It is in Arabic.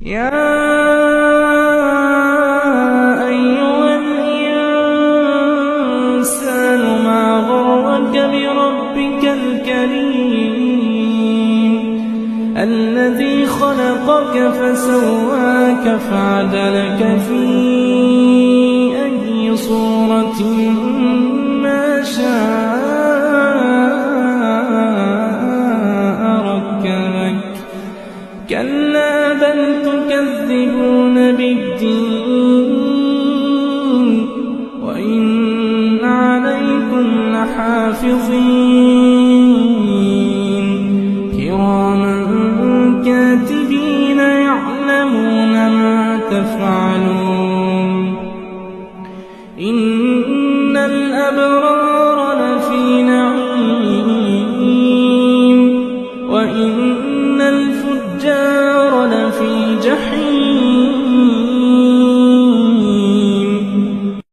يا أيها الإنسان ما غرك بربك الكريم الذي خلقك فسواك فعدلك في أي صورة ما شاء ركبك كلا بل تكذبون بالدين وإن عليكم لحافظين كراما كاتبين يعلمون ما تفعلون